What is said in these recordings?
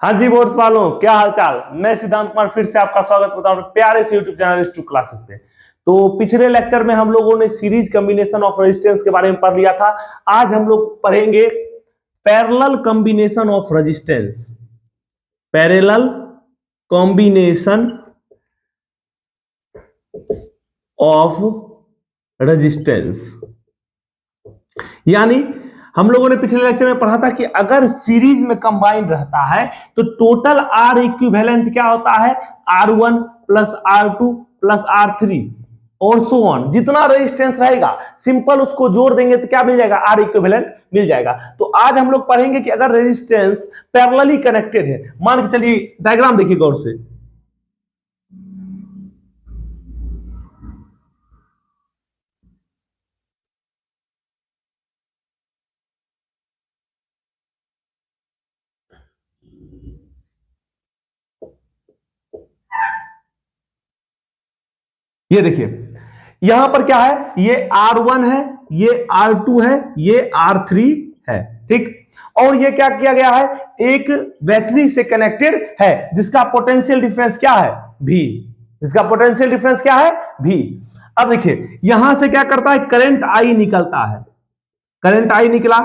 हाँ जी बोर्ड्स वालों, क्या हालचाल। मैं सिद्धांत कुमार फिर से आपका स्वागत करता हूं प्यारे से यूट्यूब चैनल S2 क्लासेस पे। तो पिछले लेक्चर में हम लोगों ने सीरीज कॉम्बिनेशन ऑफ रेजिस्टेंस के बारे में पढ़ लिया था। आज हम लोग पढ़ेंगे parallel combination of resistance. Parallel combination of resistance, यानी हम लोगों ने पिछले लेक्चर में पढ़ा था कि अगर सीरीज में कंबाइंड रहता है तो टोटल आर इक्विवेलेंट क्या होता है, R1 plus R2 plus R3 और सो ऑन। जितना रेजिस्टेंस रहेगा सिंपल उसको जोड़ देंगे तो क्या मिल जाएगा, आर इक्विवेलेंट मिल जाएगा। तो आज हम लोग पढ़ेंगे कि अगर रेजिस्टेंस पैरेलली कनेक्टेड है, मान के चलिए डायग्राम देखिए गौर से। ये देखिए यहां पर क्या है, ये R1 है, ये R2 है, ये R3 है, ठीक। और ये क्या किया गया है, एक बैटरी से कनेक्टेड है जिसका पोटेंशियल डिफरेंस क्या है, V। इसका पोटेंशियल डिफरेंस क्या है, V। अब देखिए यहां से क्या करता है, करंट I निकलता है। करंट I निकला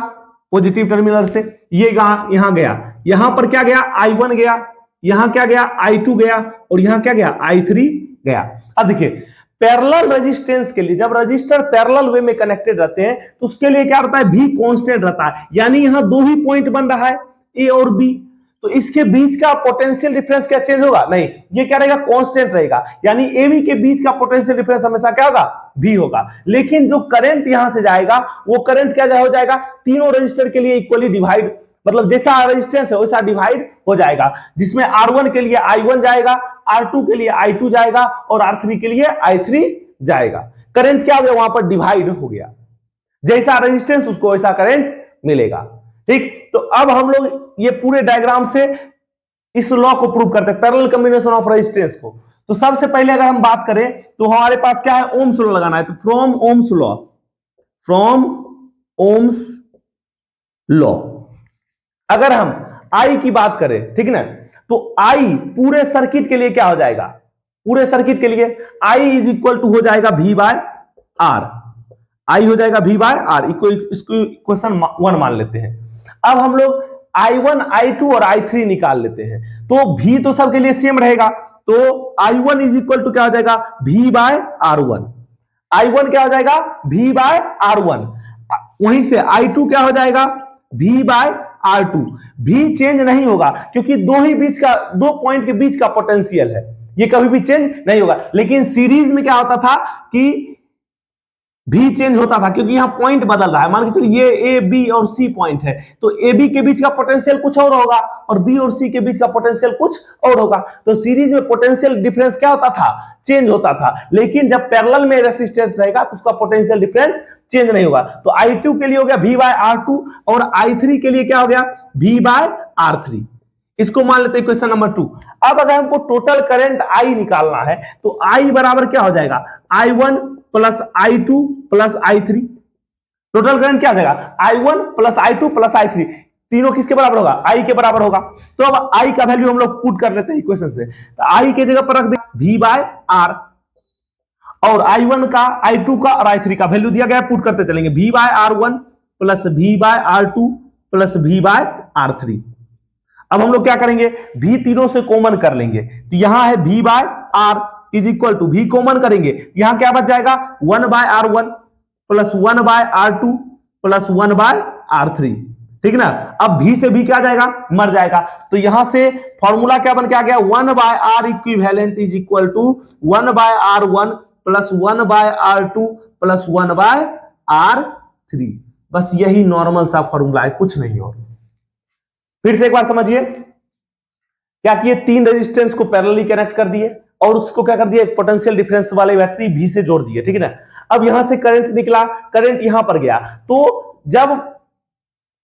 पॉजिटिव टर्मिनल से, ये यहां गया, यहां पर क्या गया, I1 गया, यहां क्या गया, I2 गया, और यहां क्या गया, I3 गया। अब देखिए पैरेलल रेजिस्टेंस के लिए जब रजिस्टर पैरेलल वे में कनेक्टेड रहते हैं तो उसके लिए क्या रहता है, V कांस्टेंट रहता है। यानी यहां दो ही पॉइंट बन रहा है, A और B, तो इसके बीच का पोटेंशियल डिफरेंस क्या चेंज होगा, नहीं, ये क्या रहेगा, कांस्टेंट रहेगा। यानी AB के बीच का पोटेंशियल डिफरेंस हमेशा क्या होगा, V होगा। लेकिन जो करंट यहां से जाएगा वो करंट क्या हो जाएगा, तीनों रजिस्टर के लिए इक्वली डिवाइड, मतलब जैसा रेजिस्टेंस है वैसा डिवाइड हो जाएगा, जिसमें R1 के लिए I1 जाएगा, R2 के लिए I2 जाएगा और R3 के लिए I3 जाएगा। करंट क्या हो गया, वहां पर डिवाइड हो गया, जैसा रेजिस्टेंस उसको वैसा करंट मिलेगा, ठीक। तो अब हम लोग ये पूरे डायग्राम से इस लॉ को प्रूव करते हैं, पैरेलल कॉम्बिनेशन ऑफ रेजिस्टेंस को। तो सबसे पहले अगर हम बात करें तो हमारे पास क्या है, ओम्स लॉ लगाना है। तो from Ohm's law, from Ohm's law अगर हम I की बात करें, ठीक ना, तो I पूरे सर्किट के लिए क्या हो जाएगा, पूरे सर्किट के लिए I इज इक्वल टू हो जाएगा V बाय आर। I हो जाएगा V बाय आर, इसको क्वेश्चन 1 मान लेते हैं। अब हम लोग I1, I2 और I3 निकाल लेते हैं, तो V तो सबके लिए सेम रहेगा, तो I1 इज इक्वल टू क्या हो जाएगा, V बाय R1। I1 क्या हो जाएगा, V बाय R1। वहीं से I2 क्या हो जाएगा, V by R2। V change नहीं होगा क्योंकि दो पॉइंट के बीच का पोटेंशियल है, ये कभी भी चेंज नहीं होगा। लेकिन सीरीज में क्या होता था कि V चेंज होता था क्योंकि यहां पॉइंट बदल रहा है। मान के चलिए ये A, B और C पॉइंट है, तो A, B के बीच का पोटेंशियल कुछ और होगा और B और C के बीच का पोटेंशियल कुछ और होगा। तो सीरीज में पोटेंशियल डिफरेंस क्या होता था, चेंज होता था। लेकिन जब पैरेलल में रेजिस्टेंस रहेगा तो उसका पोटेंशियल डिफरेंस चेंज नहीं होगा। तो I2 के लिए हो गया V बाय R2 और I3 के लिए क्या हो गया, V बाय R3। इसको मान लेते हैं क्वेश्चन नंबर 2। अब अगर हमको टोटल करंट I निकालना है तो I बराबर क्या हो जाएगा, I1 plus I2 plus I3। Total current क्या हो जाएगा, I1 plus I2 plus I3, तीनों किसके बराबर होगा, I के बराबर होगा। तो अब I का वैल्यू हम लोग पुट कर लेते हैं इक्वेशन से। तो I के जगह पर रख दे V बाय R, और I1 का, I2 का और I3 का वैल्यू दिया गया, पुट करते चलेंगे। V by R1 plus V by R2 plus V by R3। अब हम लोग क्या करेंगे, V तीनों से कॉमन कर लेंगे, तो यहां है V by R is equal to, V common करेंगे, यहां क्या बच जाएगा, 1 by R1 plus 1 by R2 plus 1 by R3, ठीक ना। अब V से V क्या जाएगा, मर जाएगा, तो यहां से फॉर्मूला क्या बन के आ गया, 1 by R equivalent is equal to 1 by R1 plus 1 by R2 plus 1 by R3। बस यही नॉर्मल सा फॉर्मूला है, कुछ नहीं और। फिर से एक बार समझिए, क्या किए, तीन रेजिस्टेंस को पैरेलली कनेक्ट कर दिए और उसको क्या कर दिया, एक पोटेंशियल डिफरेंस वाली बैटरी V से जोड़ दिए, ठीक है ना। अब यहां से करंट निकला, करंट यहां पर गया, तो जब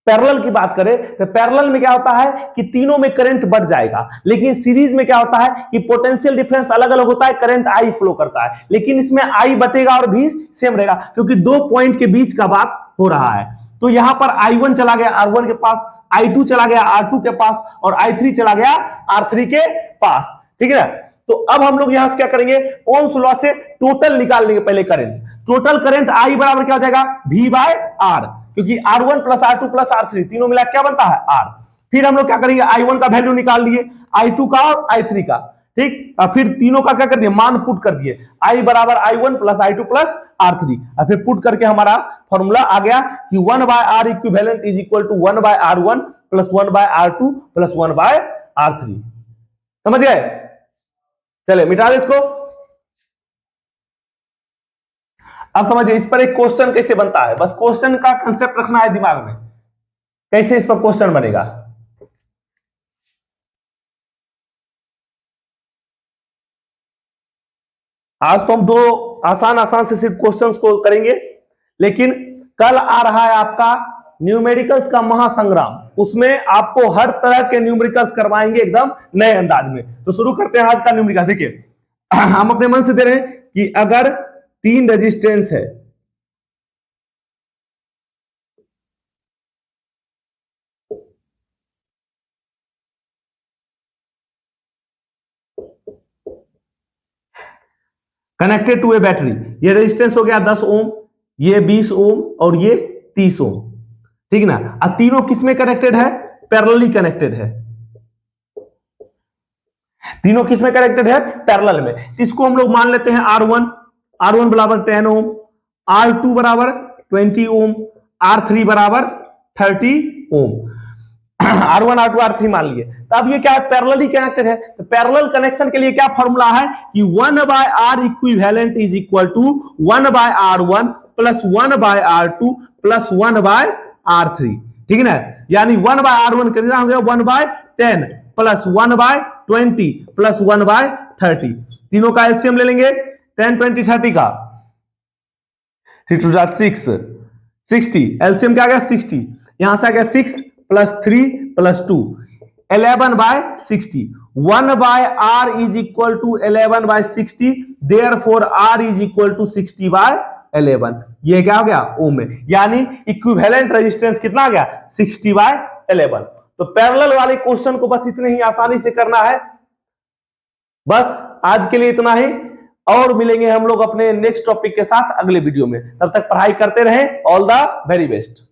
पैरेलल की बात करें तो पैरेलल में क्या होता है कि तीनों में करंट बढ़ जाएगा, लेकिन सीरीज में क्या होता है कि पोटेंशियल डिफरेंस अलग अलग होता है, करंट I फ्लो करता है, लेकिन इसमें I बटेगा और V सेम रहेगा क्योंकि दो पॉइंट के बीच का बात हो रहा है। तो यहां पर I1 चला गया R1 के पास, I2 चला गया R2 के पास और I3 चला गया R3 के पास, ठीक है ना। तो अब हम लोग यहां से क्या करेंगे, ओम्स लॉ से टोटल निकाल लेंगे पहले करंट। टोटल करंट I बराबर क्या हो जाएगा, V बाय R, क्योंकि R1 plus R2 plus R3 तीनों मिला क्या बनता है, R। फिर हम लोग क्या करेंगे, I1 का वैल्यू निकाल लिए, I2 का और I3 का, ठीक। और फिर तीनों का क्या कर दिए, मान पुट कर दिए, I बराबर I1 plus I2 plus R3, और फिर पुट करके हमारा फॉर्मूला आ गया कि 1 by R equivalent is equal to 1 by R1 plus 1 by R2 plus 1 by R3। समझ गए? चले मिटा दे इसको। अब समझिए इस पर एक क्वेश्चन कैसे बनता है, बस क्वेश्चन का कंसेप्ट रखना है दिमाग में, कैसे इस पर क्वेश्चन बनेगा। आज तो हम दो आसान आसान से सिर्फ क्वेश्चंस को करेंगे, लेकिन कल आ रहा है आपका न्यूमेरिकल्स का महासंग्राम, उसमें आपको हर तरह के न्यूमेरिकल्स करवाएंगे एकदम नए अंदाज में। तो शुरू करते हैं आज का न्यूमेरिकल। देखिए हम अपने मन से दे रहे हैं कि अगर 3 रेजिस्टेंस है, कनेक्टेड टू ए बैटरी, ये रेजिस्टेंस हो गया 10 ओम, ये 20 ओम और ये 30 ओम, ठीक ना। अब तीनों किसमें कनेक्टेड है, पैरेलली कनेक्टेड है, तीनों किसमें कनेक्टेड है, पैरेलल में। इसको हम लोग मान लेते हैं R1, R1 बराबर 10 ओम, R2 बराबर 20 ओम, R3 बराबर 30 ओम। R1 R2 R3 मान लिए, तो अब ये क्या है, पैरेलली कनेक्टेड है। तो पैरेलल कनेक्शन के लिए क्या फॉर्मूला है कि 1 by R equivalent is equal to 1 by R1 plus 1 by R2 plus 1 by R3, ठीक है ना। यानी 1 बाय R1 कितना हो गया, 1 by 10 plus 1 by 20 plus 1 by 30, तीनों का एलसीएम ले लेंगे, 10 20 30 का 6 60, एलसीएम क्या आ गया 60, यहां से आ गया 6 plus 3 plus 2 11 by 60, 1 by R is equal to 11 by 60, therefore R is equal to 60 by 11। ये क्या हो गया, ओम में, यानी इक्विवेलेंट रेजिस्टेंस कितना आ गया, 60 बाय 11। तो पैरेलल वाले क्वेश्चन को बस इतने ही आसानी से करना है। बस आज के लिए इतना ही, और मिलेंगे हम लोग अपने नेक्स्ट टॉपिक के साथ अगले वीडियो में। तब तक पढ़ाई करते रहें। All the very best.